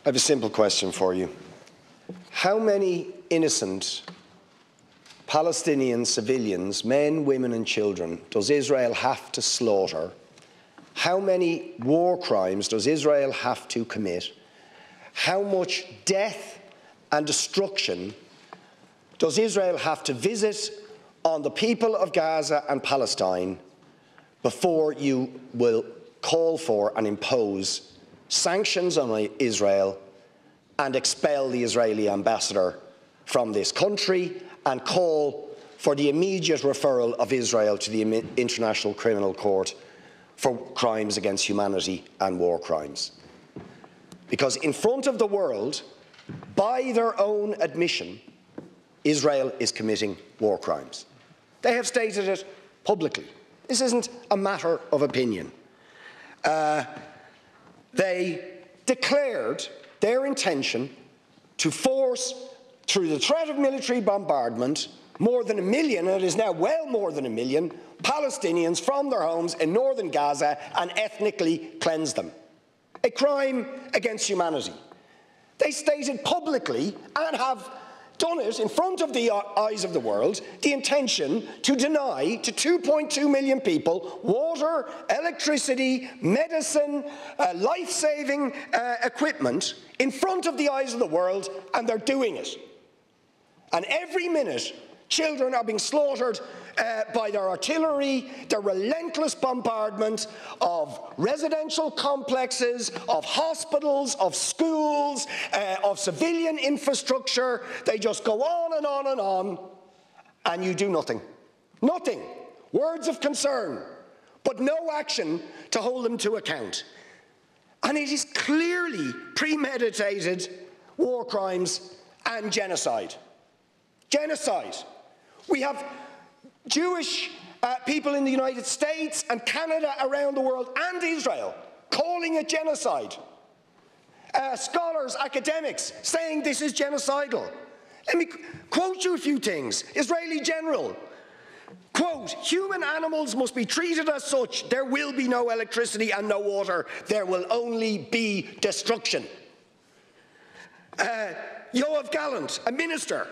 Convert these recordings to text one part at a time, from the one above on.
I have a simple question for you. How many innocent Palestinian civilians, men, women and children, does Israel have to slaughter? How many war crimes does Israel have to commit? How much death and destruction does Israel have to visit on the people of Gaza and Palestine before you will call for and impose sanctions on Israel and expel the Israeli ambassador from this country and call for the immediate referral of Israel to the International Criminal Court for crimes against humanity and war crimes? Because in front of the world, by their own admission, Israel is committing war crimes. They have stated it publicly. This isn't a matter of opinion. They declared their intention to force, through the threat of military bombardment, more than 1 million, and it is now well more than 1 million, Palestinians from their homes in northern Gaza and ethnically cleanse them. A crime against humanity. They stated publicly, and have done it in front of the eyes of the world, the intention to deny to 2.2 million people water, electricity, medicine, life-saving equipment in front of the eyes of the world, and they're doing it. And every minute, children are being slaughtered by their artillery, their relentless bombardment of residential complexes, of hospitals, of schools, of civilian infrastructure. They just go on and on and on, and you do nothing. Nothing. Words of concern, but no action to hold them to account. And it is clearly premeditated war crimes and genocide. Genocide. We have Jewish people in the United States and Canada, around the world, and Israel calling it genocide. Scholars, academics saying this is genocidal. Let me quote you a few things. Israeli general, quote, "Human animals must be treated as such. There will be no electricity and no water. There will only be destruction." Yoav Gallant, a minister,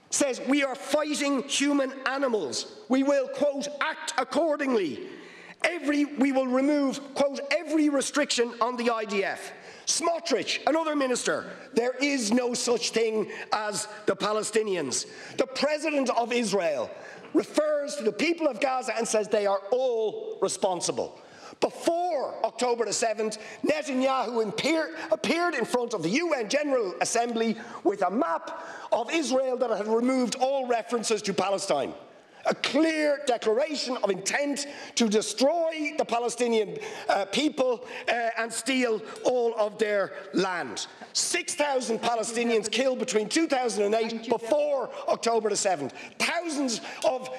says, "We are fighting human animals. We will, quote, act accordingly. We will remove, quote, every restriction on the IDF." Smotrich, another minister, "There is no such thing as the Palestinians." The president of Israel refers to the people of Gaza and says they are all responsible. Before October the 7th, Netanyahu appeared in front of the UN General Assembly with a map of Israel that had removed all references to Palestine. A clear declaration of intent to destroy the Palestinian people and steal all of their land. 6,000 Palestinians killed between 2008 before October the 7th. Thousands of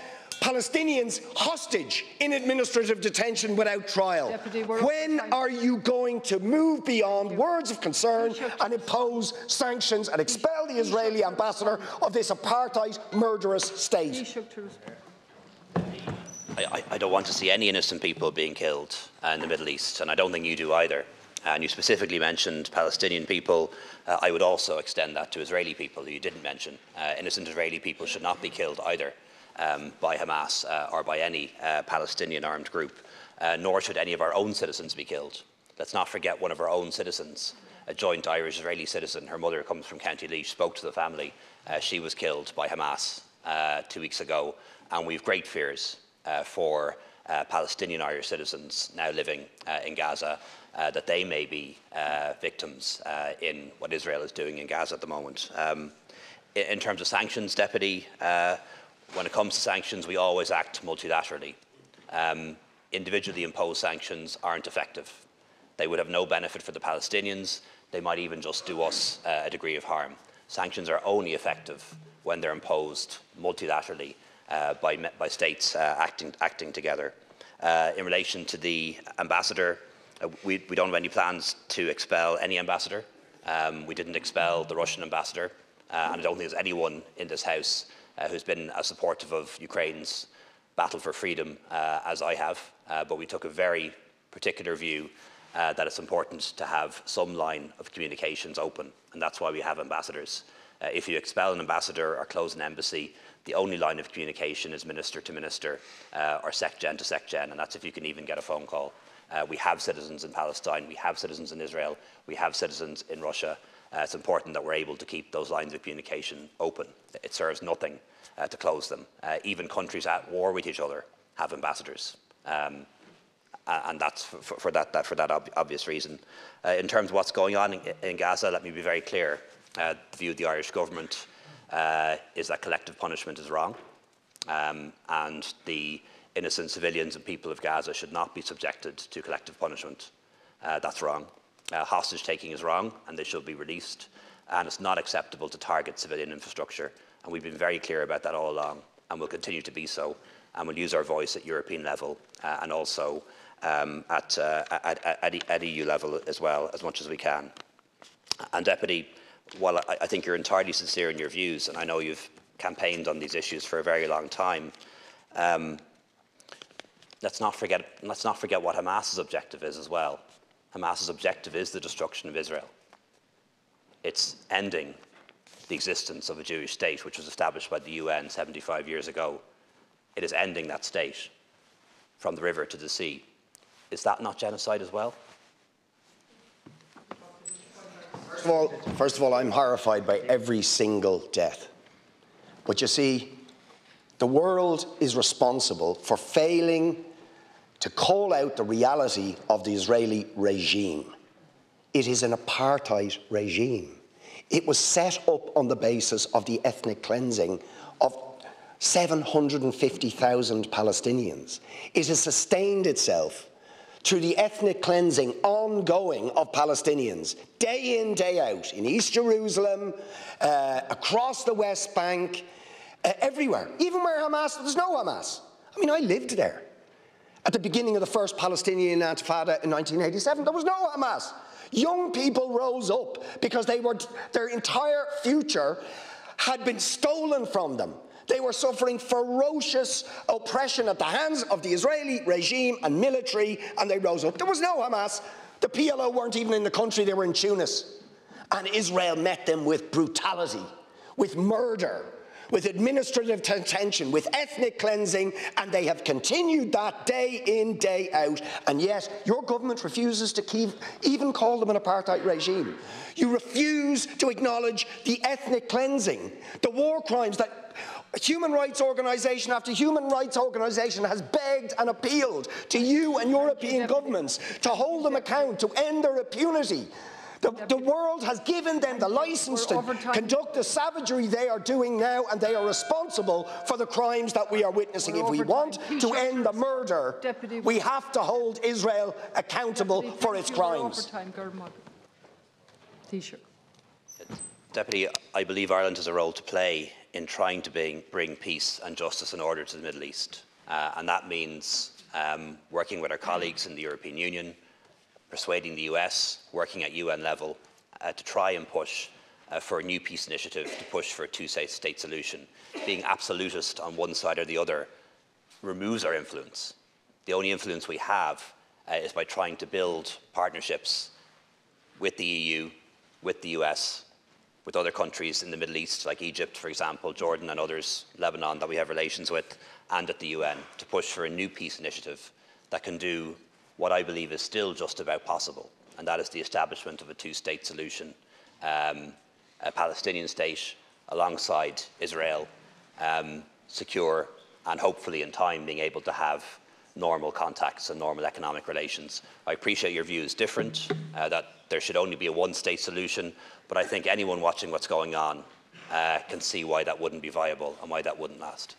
Palestinians hostage in administrative detention without trial. When are you going to move beyond words of concern and impose sanctions and expel the Israeli ambassador of this apartheid murderous state? I don't want to see any innocent people being killed in the Middle East, and I don't think you do either. And you specifically mentioned Palestinian people. I would also extend that to Israeli people who you didn't mention. Innocent Israeli people should not be killed either. By Hamas or by any Palestinian armed group, nor should any of our own citizens be killed. Let's not forget one of our own citizens, a joint Irish-Israeli citizen. Her mother comes from County Laois, spoke to the family. She was killed by Hamas 2 weeks ago, and we have great fears for Palestinian Irish citizens now living in Gaza, that they may be victims in what Israel is doing in Gaza at the moment. In terms of sanctions, Deputy, when it comes to sanctions, we always act multilaterally. Individually imposed sanctions aren't effective. They would have no benefit for the Palestinians. They might even just do us a degree of harm. Sanctions are only effective when they're imposed multilaterally by states acting together. In relation to the ambassador, we don't have any plans to expel any ambassador. We didn't expel the Russian ambassador, and I don't think there's anyone in this House who's been as supportive of Ukraine's battle for freedom as I have, but we took a very particular view that it's important to have some line of communications open, and that's why we have ambassadors. If you expel an ambassador or close an embassy, the only line of communication is minister to minister or secgen to secgen, and that's if you can even get a phone call. We have citizens in Palestine, we have citizens in Israel, we have citizens in Russia. It's important that we're able to keep those lines of communication open. It serves nothing to close them. Even countries at war with each other have ambassadors. And that's for that obvious reason. In terms of what's going on in Gaza, let me be very clear. The view of the Irish government is that collective punishment is wrong, and the innocent civilians and people of Gaza should not be subjected to collective punishment. That's wrong. Hostage taking is wrong, and they should be released. And it's not acceptable to target civilian infrastructure. And we've been very clear about that all along, and will continue to be so. And we'll use our voice at European level and also at EU level as well, as much as we can. And Deputy, while I think you're entirely sincere in your views, and I know you've campaigned on these issues for a very long time, let's not forget what Hamas's objective is as well. Hamas's objective is the destruction of Israel. It's ending the existence of a Jewish state, which was established by the UN 75 years ago. It is ending that state from the river to the sea. Is that not genocide as well? First of all, I'm horrified by every single death. But you see, the world is responsible for failing to call out the reality of the Israeli regime. It is an apartheid regime. It was set up on the basis of the ethnic cleansing of 750,000 Palestinians. It has sustained itself through the ethnic cleansing ongoing of Palestinians, day in, day out, in East Jerusalem, across the West Bank, everywhere. Even where Hamas, there's no Hamas. I mean, I lived there. At the beginning of the first Palestinian Intifada in 1987, there was no Hamas. Young people rose up because their entire future had been stolen from them. They were suffering ferocious oppression at the hands of the Israeli regime and military, and they rose up. There was no Hamas. The PLO weren't even in the country, they were in Tunis. And Israel met them with brutality, with murder, with administrative detention, with ethnic cleansing, and they have continued that day in, day out. And yet, your government refuses to even call them an apartheid regime. You refuse to acknowledge the ethnic cleansing, the war crimes that human rights organisation after human rights organisation has begged and appealed to you and European governments to hold them account, to end their impunity. The world has given them the licence to conduct the savagery they are doing now, and they are responsible for the crimes that we are witnessing. If we want to end the murder, we have to hold Israel accountable for its crimes. Deputy, I believe Ireland has a role to play in trying to bring peace and justice and order to the Middle East. And that means working with our colleagues in the European Union, persuading the US, working at UN level to try and push for a new peace initiative, to push for a two-state solution. Being absolutist on one side or the other removes our influence. The only influence we have is by trying to build partnerships with the EU, with the US, with other countries in the Middle East, like Egypt, for example, Jordan and others, Lebanon, that we have relations with, and at the UN, to push for a new peace initiative that can do what I believe is still just about possible, and that is the establishment of a two-state solution, a Palestinian state alongside Israel, secure and hopefully in time being able to have normal contacts and normal economic relations. I appreciate your view is different, that there should only be a one-state solution, but I think anyone watching what's going on can see why that wouldn't be viable and why that wouldn't last.